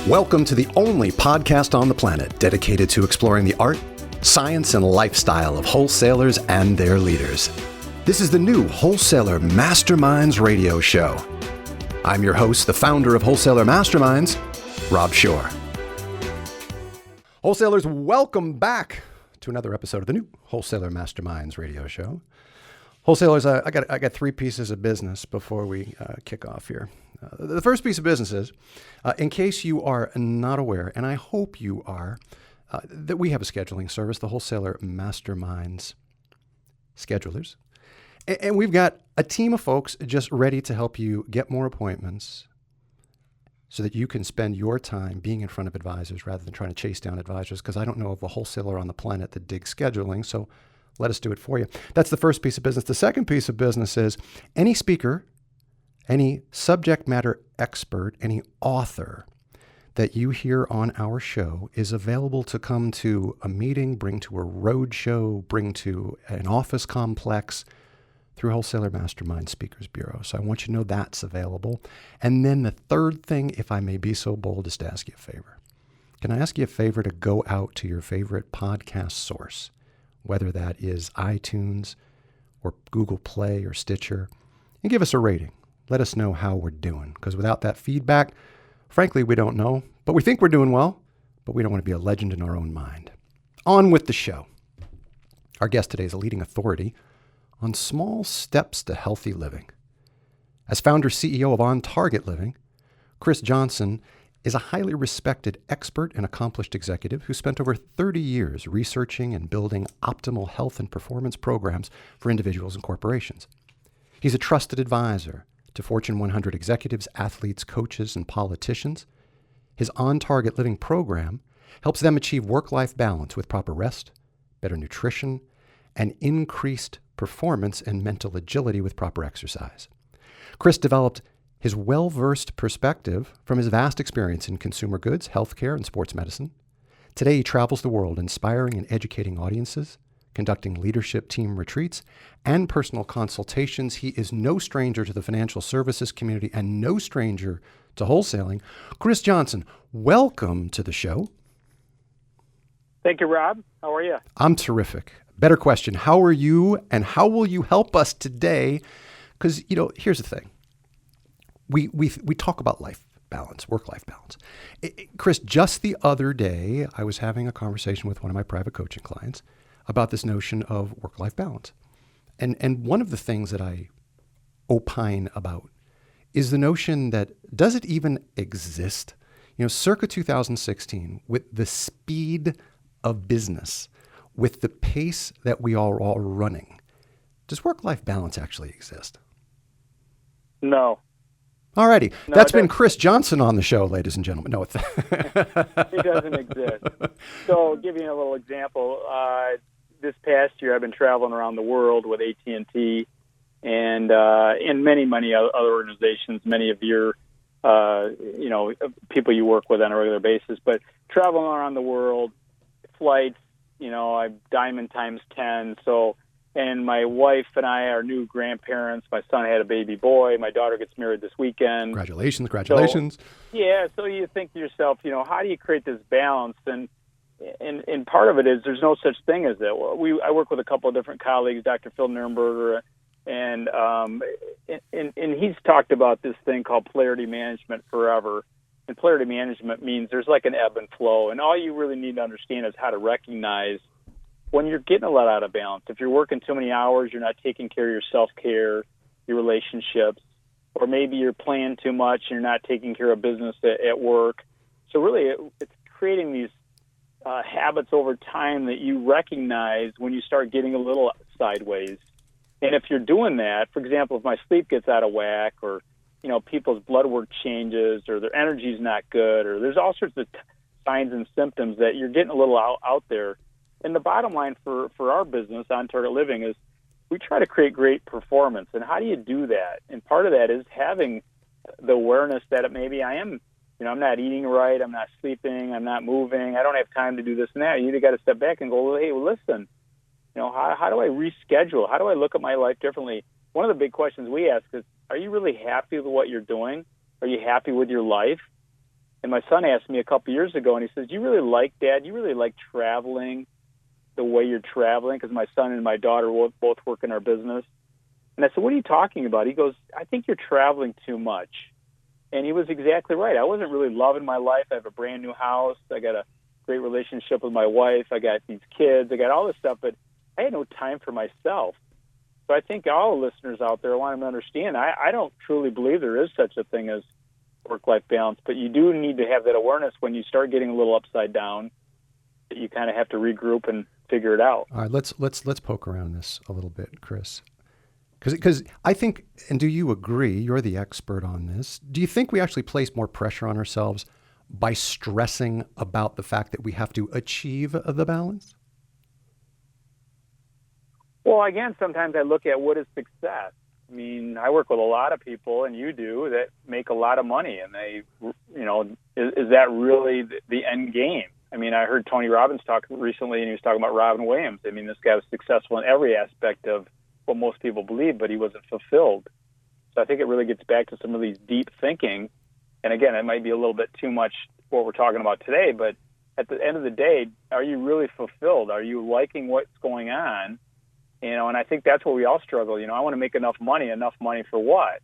Welcome to the only podcast on the planet dedicated to exploring the art, science, and lifestyle of wholesalers and their leaders. This is the new Wholesaler Masterminds radio show. I'm your host, the founder of Wholesaler Masterminds, Rob Shore. Wholesalers, welcome back to another episode of the new Wholesaler Masterminds radio show. Wholesalers, I got three pieces of business before we kick off here. The first piece of business is, in case you are not aware, and I hope you are, that we have a scheduling service, the Wholesaler Masterminds Schedulers. And we've got a team of folks just ready to help you get more appointments so that you can spend your time being in front of advisors rather than trying to chase down advisors, because I don't know of a wholesaler on the planet that digs scheduling, so let us do it for you. That's the first piece of business. The second piece of business is any speaker, any subject matter expert, any author that you hear on our show is available to come to a meeting, bring to a road show, bring to an office complex through Wholesaler Mastermind Speakers Bureau. So I want you to know that's available. And then the third thing, if I may be so bold, is to ask you a favor. Can I ask you a favor to go out to your favorite podcast source, whether that is iTunes or Google Play or Stitcher, and give us a rating. Let us know how we're doing, because without that feedback, frankly, we don't know. But we think we're doing well, but we don't want to be a legend in our own mind. On with the show. Our guest today is a leading authority on small steps to healthy living. As founder CEO of On Target Living, Chris Johnson is a highly respected expert and accomplished executive who spent over 30 years researching and building optimal health and performance programs for individuals and corporations. He's a trusted advisor to Fortune 100 executives, athletes, coaches, and politicians. His On Target Living program helps them achieve work-life balance with proper rest, better nutrition, and increased performance and mental agility with proper exercise. Chris developed his well-versed perspective from his vast experience in consumer goods, healthcare, and sports medicine. Today, he travels the world inspiring and educating audiences, conducting leadership team retreats, and personal consultations. He is no stranger to the financial services community and no stranger to wholesaling. Chris Johnson, welcome to the show. Thank you, Rob. How are you? I'm terrific. Better question, how are you and how will you help us today? Because, here's the thing. We talk about life balance, work-life balance. Chris, just the other day, I was having a conversation with one of my private coaching clients about this notion of work-life balance. And one of the things that I opine about is the notion that, does it even exist? Circa 2016, with the speed of business, with the pace that we are all running, does work-life balance actually exist? No. Alrighty. No, that's been Chris Johnson on the show, ladies and gentlemen. No, it doesn't exist. So, giving you a little example, this past year I've been traveling around the world with AT&T and many other organizations, many of your people you work with on a regular basis. But traveling around the world, flights, I'm diamond times 10. So, and my wife and I are new grandparents. My son had a baby boy. My daughter gets married this weekend. Congratulations. So you think to yourself, how do you create this balance? And part of it is there's no such thing as that. I work with a couple of different colleagues, Dr. Phil Nurnberger, and he's talked about this thing called polarity management forever. And polarity management means there's like an ebb and flow, and all you really need to understand is how to recognize when you're getting a lot out of balance. If you're working too many hours, you're not taking care of your self-care, your relationships, or maybe you're playing too much and you're not taking care of business at work. So really, it's creating these habits over time that you recognize when you start getting a little sideways. And if you're doing that, for example, if my sleep gets out of whack, or people's blood work changes, or their energy's not good, or there's all sorts of signs and symptoms that you're getting a little out there. And the bottom line for our business, On Target Living, is we try to create great performance. And how do you do that? And part of that is having the awareness that maybe I am, I'm not eating right, I'm not sleeping, I'm not moving, I don't have time to do this and that. You either got to step back and go, well, hey, listen, how do I reschedule? How do I look at my life differently? One of the big questions we ask is, are you really happy with what you're doing? Are you happy with your life? And my son asked me a couple years ago, and he says, Dad, you really like traveling the way you're traveling? Because my son and my daughter both work in our business. And I said, what are you talking about? He goes, I think you're traveling too much. And he was exactly right. I wasn't really loving my life. I have a brand new house. I got a great relationship with my wife. I got these kids. I got all this stuff, but I had no time for myself. So I think all the listeners out there, I want them to understand, I don't truly believe there is such a thing as work-life balance, but you do need to have that awareness when you start getting a little upside down, that you kind of have to regroup and figure it out. All right, let's poke around this a little bit, Chris. Because I think, and do you agree, you're the expert on this, do you think we actually place more pressure on ourselves by stressing about the fact that we have to achieve the balance? Well, again, sometimes I look at what is success. I mean, I work with a lot of people, and you do, that make a lot of money, and they, is that really the end game? I mean, I heard Tony Robbins talk recently, and he was talking about Robin Williams. I mean, this guy was successful in every aspect of what most people believe, but he wasn't fulfilled. So I think it really gets back to some of these deep thinking. And again, it might be a little bit too much what we're talking about today, but at the end of the day, are you really fulfilled? Are you liking what's going on? And I think that's where we all struggle. I want to make enough money for what?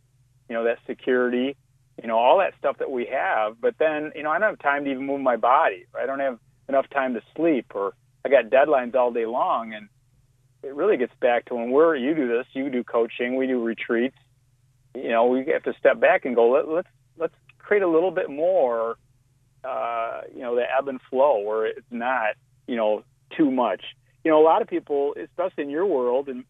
That security, all that stuff that we have. But then, I don't have time to even move my body. I don't have enough time to sleep, or I got deadlines all day long. And it really gets back to when you do this, you do coaching, we do retreats. We have to step back and go, let's create a little bit more, the ebb and flow where it's not, too much. A lot of people, especially in your world and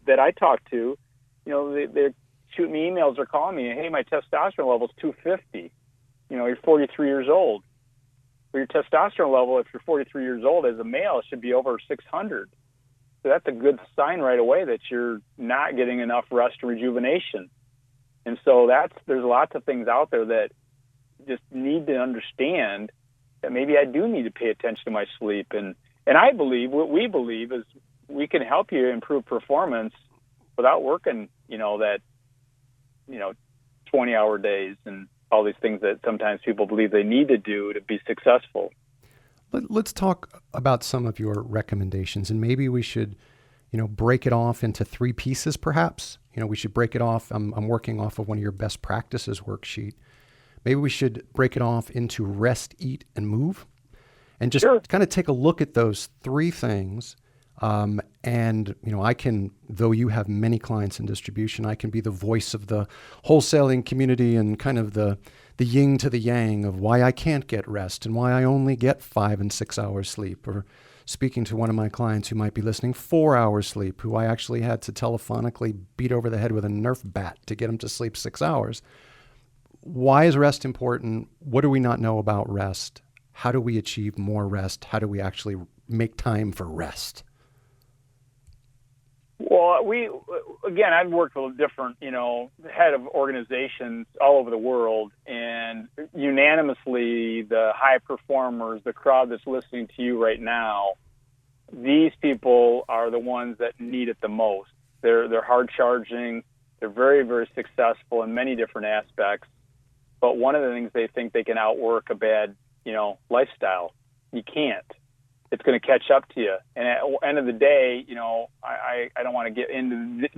that I talk to, they're shooting me emails or calling me, hey, my testosterone level is 250. You're 43 years old. Well, your testosterone level, if you're 43 years old as a male, it should be over 600. So that's a good sign right away that you're not getting enough rest and rejuvenation. And so there's lots of things out there that just need to understand that maybe I do need to pay attention to my sleep. And I believe, what we believe is we can help you improve performance without working, that, 20-hour days and all these things that sometimes people believe they need to do to be successful. Let's talk about some of your recommendations, and maybe we should, break it off into 3 pieces, perhaps. We should break it off. I'm working off of one of your best practices worksheet. Maybe we should break it off into rest, eat, and move, and just kind of take a look at those 3 things. And, I can, though you have many clients in distribution, I can be the voice of the wholesaling community and kind of the yin to the yang of why I can't get rest and why I only get 5 and 6 hours sleep, or speaking to one of my clients who might be listening, 4 hours sleep, who I actually had to telephonically beat over the head with a Nerf bat to get him to sleep 6 hours. Why is rest important? What do we not know about rest? How do we achieve more rest? How do we actually make time for rest? Well, I've worked with different, head of organizations all over the world, and unanimously, the high performers, the crowd that's listening to you right now, these people are the ones that need it the most. They're hard charging. They're very, very successful in many different aspects. But one of the things they think they can outwork a bad, lifestyle. You can't. It's going to catch up to you. And at the end of the day, I don't want to get into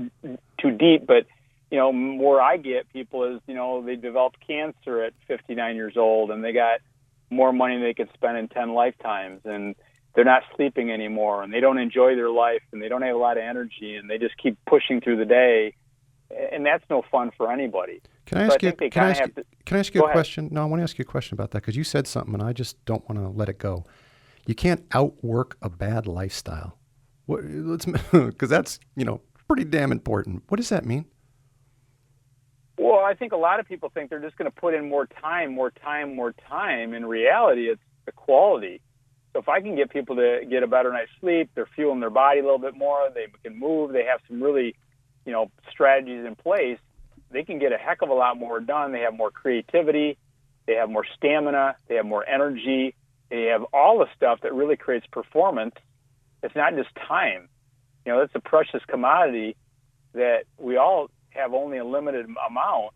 too deep, but, where I get people is, they developed cancer at 59 years old, and they got more money than they could spend in 10 lifetimes, and they're not sleeping anymore, and they don't enjoy their life, and they don't have a lot of energy, and they just keep pushing through the day, and that's no fun for anybody. Can I ask you a question? No, I want to ask you a question about that, because you said something, and I just don't want to let it go. You can't outwork a bad lifestyle. Because that's, pretty damn important. What does that mean? Well, I think a lot of people think they're just going to put in more time. In reality, it's the quality. So if I can get people to get a better night's sleep, they're fueling their body a little bit more, they can move, they have some really, strategies in place, they can get a heck of a lot more done. They have more creativity, they have more stamina, they have more energy. They have all the stuff that really creates performance. It's not just time. It's a precious commodity that we all have only a limited amount.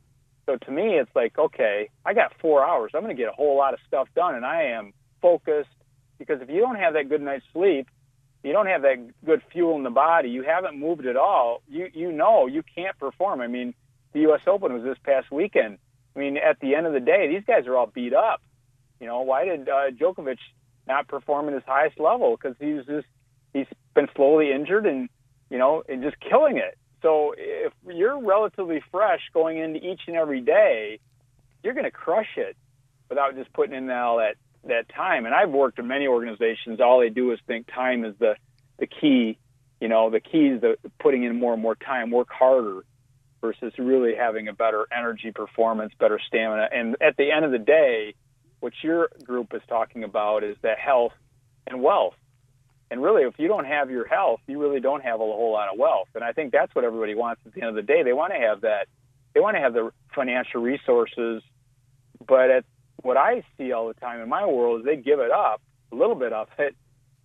So to me, it's like, okay, I got 4 hours. I'm going to get a whole lot of stuff done, and I am focused, because if you don't have that good night's sleep, you don't have that good fuel in the body, you haven't moved at all, you know you can't perform. I mean, the U.S. Open was this past weekend. I mean, at the end of the day, these guys are all beat up. You know, why did Djokovic not perform at his highest level? Because he's been slowly injured and just killing it. So if you're relatively fresh going into each and every day, you're going to crush it without just putting in all that time. And I've worked in many organizations. All they do is think time is the key. The key is putting in more and more time, work harder, versus really having a better energy performance, better stamina. And at the end of the day, what your group is talking about is that health and wealth. And really, if you don't have your health, you really don't have a whole lot of wealth. And I think that's what everybody wants at the end of the day. They want to have that. They want to have the financial resources. But what I see all the time in my world is they give it up, a little bit of it,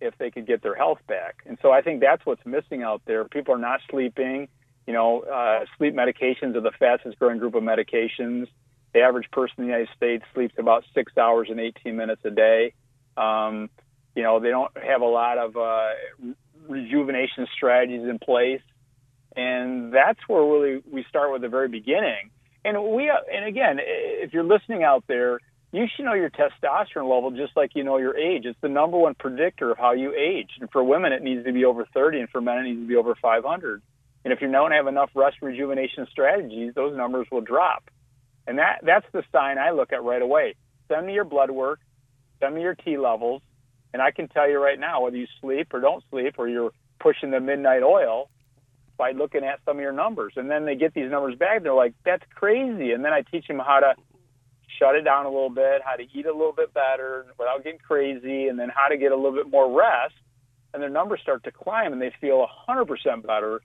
if they could get their health back. And so I think that's what's missing out there. People are not sleeping. Sleep medications are the fastest growing group of medications. The average person in the United States sleeps about 6 hours and 18 minutes a day. They don't have a lot of rejuvenation strategies in place. And that's where really we start with the very beginning. And again, if you're listening out there, you should know your testosterone level just like you know your age. It's the number one predictor of how you age. And for women, it needs to be over 30, and for men, it needs to be over 500. And if you don't have enough rest rejuvenation strategies, those numbers will drop. And that's the sign I look at right away. Send me your blood work, send me your T levels, and I can tell you right now whether you sleep or don't sleep or you're pushing the midnight oil by looking at some of your numbers. And then they get these numbers back, and they're like, that's crazy. And then I teach them how to shut it down a little bit, how to eat a little bit better without getting crazy, and then how to get a little bit more rest. And their numbers start to climb, and they feel 100% better,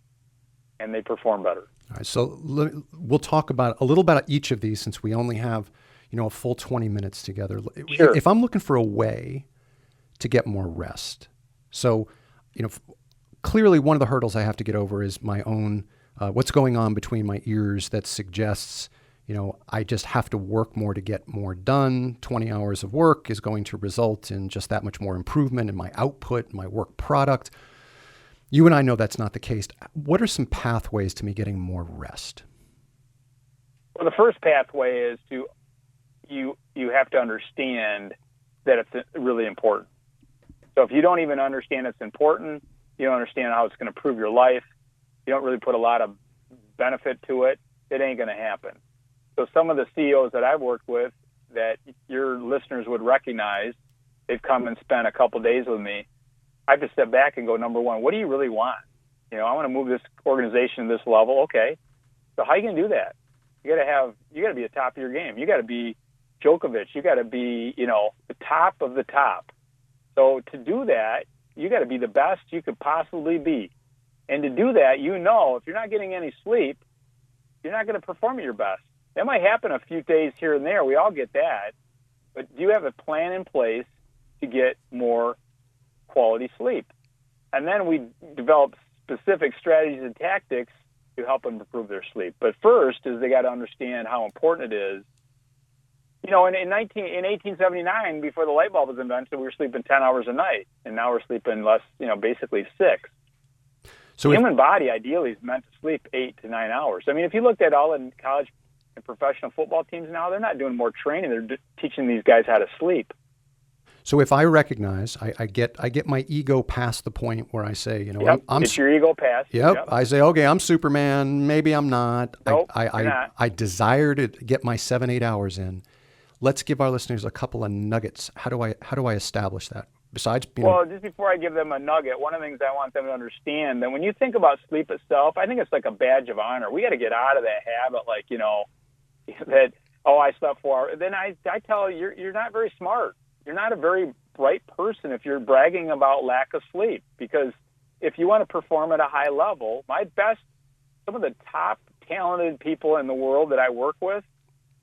and they perform better. All right, so we'll talk about a little about each of these since we only have, a full 20 minutes together. Sure. If I'm looking for a way to get more rest, so, clearly one of the hurdles I have to get over is my own, what's going on between my ears that suggests, I just have to work more to get more done. 20 hours of work is going to result in just that much more improvement in my output, my work product. You and I know that's not the case. What are some pathways to me getting more rest? Well, the first pathway is you have to understand that it's really important. So if you don't even understand it's important, you don't understand how it's going to improve your life, you don't really put a lot of benefit to it, it ain't going to happen. So some of the CEOs that I've worked with that your listeners would recognize, they've come and spent a couple days with me. I have to step back and go, number one, what do you really want? I want to move this organization to this level. Okay. So how are you going to do that? You got to be at the top of your game. You got to be Djokovic. You got to be, the top of the top. So to do that, you got to be the best you could possibly be. And to do that, if you're not getting any sleep, you're not going to perform at your best. That might happen a few days here and there. We all get that. But do you have a plan in place to get more quality sleep? And then we develop specific strategies and tactics to help them improve their sleep. But first is they got to understand how important it is. In 1879, before the light bulb was invented, we were sleeping 10 hours a night, and now we're sleeping less, basically 6. So the human body ideally is meant to sleep 8 to 9 hours. I mean, if you looked at all in college and professional football teams now, they're not doing more training; they're teaching these guys how to sleep. So if I recognize, I get my ego past the point where I say, it's your ego past. Yep. I say, okay, I'm Superman. Maybe I'm not. Nope, I desire to get my 7-8 hours in. Let's give our listeners a couple of nuggets. How do I establish that? Besides, well, just before I give them a nugget, one of the things I want them to understand that when you think about sleep itself, I think it's like a badge of honor. We got to get out of that habit, that I slept 4 hours. Then I tell you, you're not very smart. You're not a very bright person if you're bragging about lack of sleep, because if you want to perform at a high level, some of the top talented people in the world that I work with,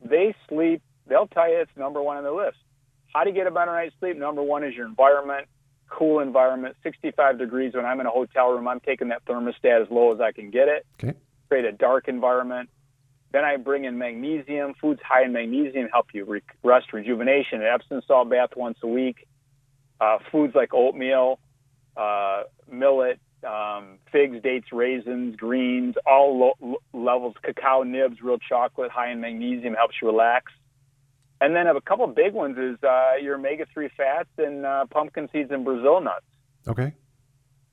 they sleep. They'll tell you it's number one on the list. How to get a better night's sleep? Number one is your environment, cool environment, 65 degrees. When I'm in a hotel room, I'm taking that thermostat as low as I can get it. Okay. Create a dark environment. Then I bring in magnesium. Foods high in magnesium help you rest, rejuvenation. An Epsom salt bath once a week. Foods like oatmeal, millet, figs, dates, raisins, greens, all levels, cacao nibs, real chocolate, high in magnesium, helps you relax. And then a couple of big ones is your omega-3 fats and pumpkin seeds and Brazil nuts. Okay.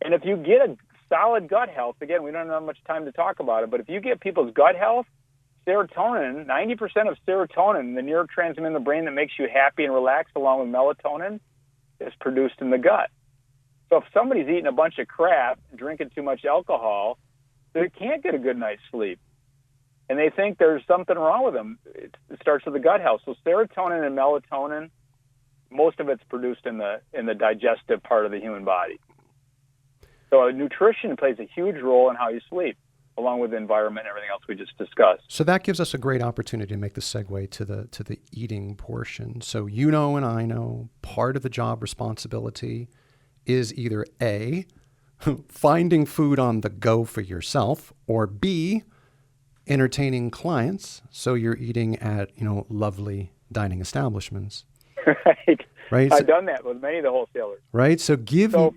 And if you get a solid gut health, again, we don't have much time to talk about it, but if you get people's gut health, serotonin, 90% of serotonin, the neurotransmitter in the brain that makes you happy and relaxed, along with melatonin, is produced in the gut. So if somebody's eating a bunch of crap, drinking too much alcohol, they can't get a good night's sleep. And they think there's something wrong with them. It starts with the gut health. So serotonin and melatonin, most of it's produced in the digestive part of the human body. So nutrition plays a huge role in how you sleep, along with the environment and everything else we just discussed. So that gives us a great opportunity to make the segue to the eating portion. So you know and I know part of the job responsibility is either A, finding food on the go for yourself, or B, entertaining clients. So you're eating at, lovely dining establishments. Right. Right. I've done that with many of the wholesalers. Right. So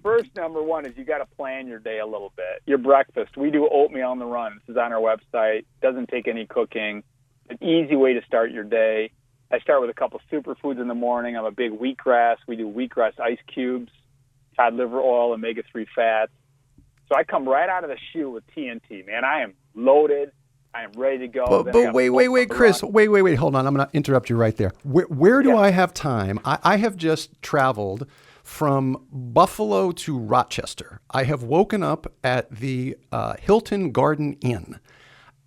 first, number one is you got to plan your day a little bit. Your breakfast. We do oatmeal on the run. This is on our website. Doesn't take any cooking. An easy way to start your day. I start with a couple superfoods in the morning. I'm a big wheatgrass. We do wheatgrass ice cubes, cod liver oil, omega-3 fats. So I come right out of the shoe with TNT, man. I am loaded. I am ready to go. But wait, Chris. Wait. Hold on. I'm going to interrupt you right there. Where do I have time? I have just traveled from Buffalo to Rochester. I have woken up at the Hilton Garden Inn.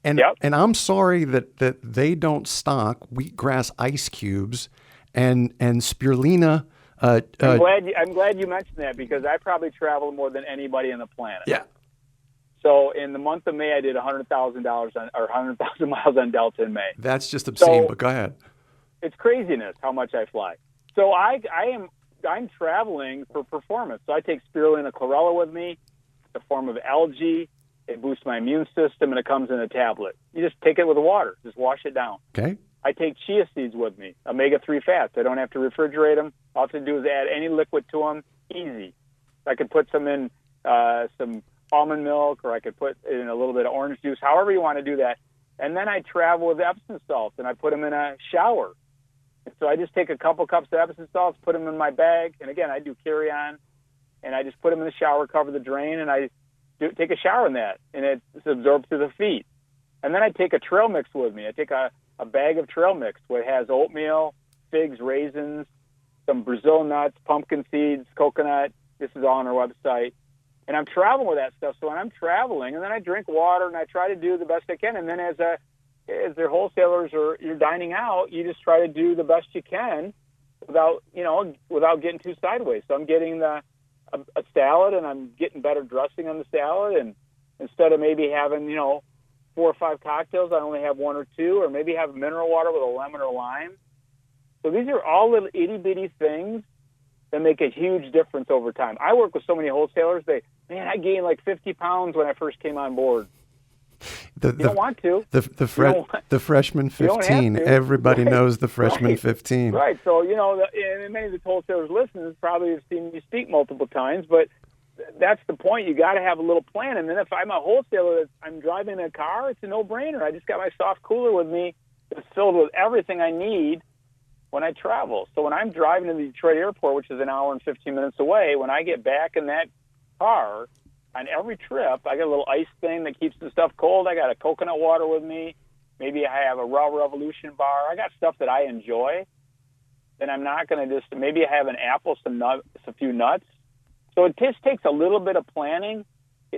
And I'm sorry that they don't stock wheatgrass ice cubes and spirulina. I'm glad you mentioned that, because I probably travel more than anybody on the planet. Yeah. So in the month of May, I did $100,000 or 100,000 miles on Delta in May. That's just obscene, but go ahead. It's craziness how much I fly. So I'm traveling for performance. So I take spirulina chlorella with me, the form of algae. It boosts my immune system, and it comes in a tablet. You just take it with water. Just wash it down. Okay. I take chia seeds with me, omega-3 fats. I don't have to refrigerate them. All I have to do is add any liquid to them. Easy. I could put some in some almond milk, or I could put in a little bit of orange juice, however you want to do that. And then I travel with Epsom salts, and I put them in a shower. And so I just take a couple cups of Epsom salts, put them in my bag, and again, I do carry-on, and I just put them in the shower, cover the drain, and I take a shower in that, and it's absorbed through the feet. And then I take a trail mix with me. I take a bag of trail mix where it has oatmeal, figs, raisins, some Brazil nuts, pumpkin seeds, coconut. This is all on our website. And I'm traveling with that stuff. So when I'm traveling, and then I drink water, and I try to do the best I can. And then as their wholesalers or you're dining out, you just try to do the best you can without getting too sideways. So I'm getting a salad, and I'm getting better dressing on the salad. And instead of maybe having, 4 or 5 cocktails, I only have 1 or 2, or maybe have mineral water with a lemon or lime. So these are all little itty-bitty things that make a huge difference over time. I work with so many wholesalers. I gained like 50 pounds when I first came on board. You don't want to. The freshman 15. Everybody knows the freshman 15. Right. So, and many of the wholesalers listening probably have seen me speak multiple times, but that's the point. You got to have a little plan. And then if I'm a wholesaler, I'm driving a car, it's a no-brainer. I just got my soft cooler with me. It's filled with everything I need when I travel. So when I'm driving to the Detroit airport, which is an hour and 15 minutes away, when I get back in that car, on every trip, I got a little ice thing that keeps the stuff cold. I got a coconut water with me. Maybe I have a Raw Revolution bar. I got stuff that I enjoy. Then I'm not going to maybe I have an apple, some nuts, a few nuts. So it just takes a little bit of planning,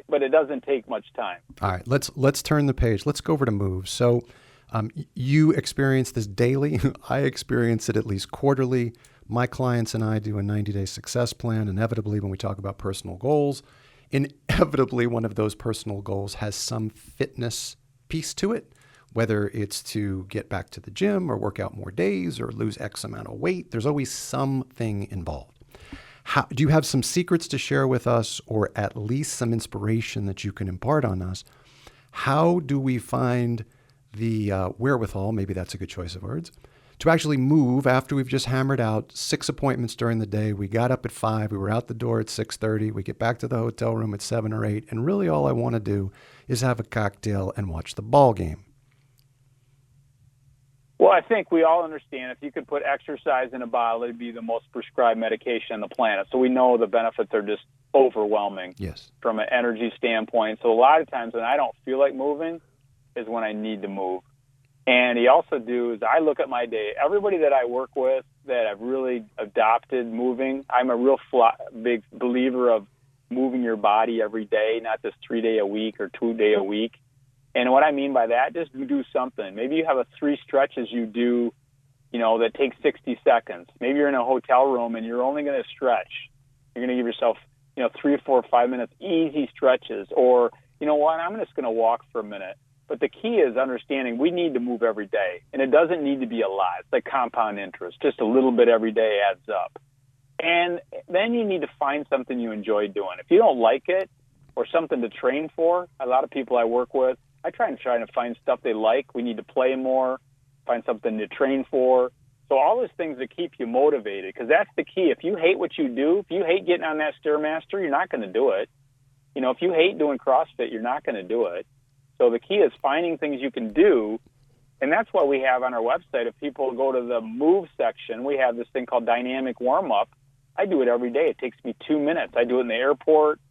but it doesn't take much time. All right, let's turn the page. Let's go over to moves. So you experience this daily. I experience it at least quarterly. My clients and I do a 90-day success plan. Inevitably, when we talk about personal goals, inevitably one of those personal goals has some fitness piece to it, whether it's to get back to the gym or work out more days or lose X amount of weight. There's always something involved. Do you have some secrets to share with us, or at least some inspiration that you can impart on us? How do we find the wherewithal, maybe that's a good choice of words, to actually move after we've just hammered out 6 appointments during the day. We got up at 5, we were out the door at 6:30, we get back to the hotel room at 7 or 8, and really all I want to do is have a cocktail and watch the ball game. Well, I think we all understand if you could put exercise in a bottle, it'd be the most prescribed medication on the planet. So we know the benefits are just overwhelming from an energy standpoint. So a lot of times when I don't feel like moving is when I need to move. And you also do is I look at my day. Everybody that I work with that have really adopted moving, I'm a real big believer of moving your body every day, not just 3 day a week or 2 day a week. And what I mean by that, just do something. Maybe you have 3 stretches you do, that take 60 seconds. Maybe you're in a hotel room and you're only going to stretch. You're going to give yourself, 3 or 4 or 5 minutes, easy stretches. Or, you know what, I'm just going to walk for a minute. But the key is understanding we need to move every day. And it doesn't need to be a lot. It's like compound interest. Just a little bit every day adds up. And then you need to find something you enjoy doing. If you don't like it or something to train for, a lot of people I work with, I try to find stuff they like. We need to play more, find something to train for. So all those things that keep you motivated, because that's the key. If you hate what you do, if you hate getting on that Stairmaster, you're not going to do it. If you hate doing CrossFit, you're not going to do it. So the key is finding things you can do, and that's what we have on our website. If people go to the move section, we have this thing called dynamic warm-up. I do it every day. It takes me 2 minutes. I do it in the airport.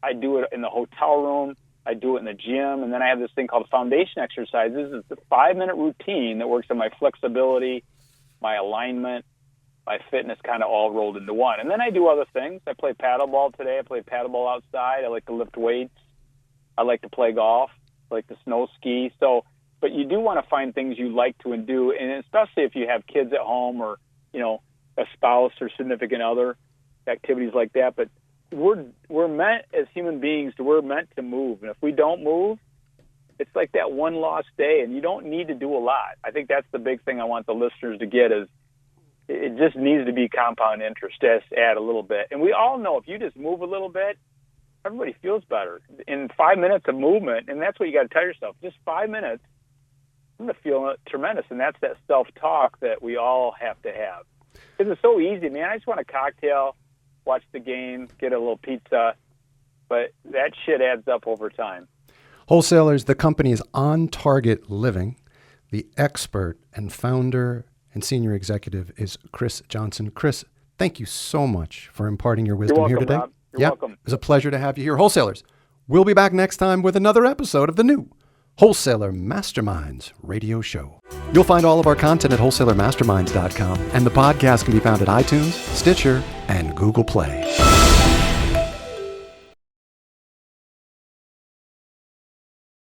I do it in the hotel room. I do it in the gym. And then I have this thing called foundation exercises. It's a 5-minute routine that works on my flexibility, my alignment, my fitness kind of all rolled into one. And then I do other things. I play paddleball today. I play paddleball outside. I like to lift weights. I like to play golf. I like to snow ski. But you do want to find things you like to do, and especially if you have kids at home or, a spouse or significant other, activities like that. But we're meant as human beings, we're meant to move. And if we don't move, it's like that one lost day, and you don't need to do a lot. I think that's the big thing I want the listeners to get is it just needs to be compound interest, just add a little bit. And we all know if you just move a little bit, everybody feels better. In 5 minutes of movement, and that's what you got to tell yourself, just 5 minutes, I'm going to feel tremendous. And that's that self-talk that we all have to have. Because it's so easy, man. I just want a cocktail, watch the game, get a little pizza, but that shit adds up over time. Wholesalers, the company is On Target Living. The expert and founder and senior executive is Chris Johnson. Chris, thank you so much for imparting your wisdom here today. Rob. You're welcome. It was a pleasure to have you here. Wholesalers, we'll be back next time with another episode of the new Wholesaler Masterminds radio show. You'll find all of our content at wholesalermasterminds.com, and the podcast can be found at iTunes, Stitcher, and Google Play.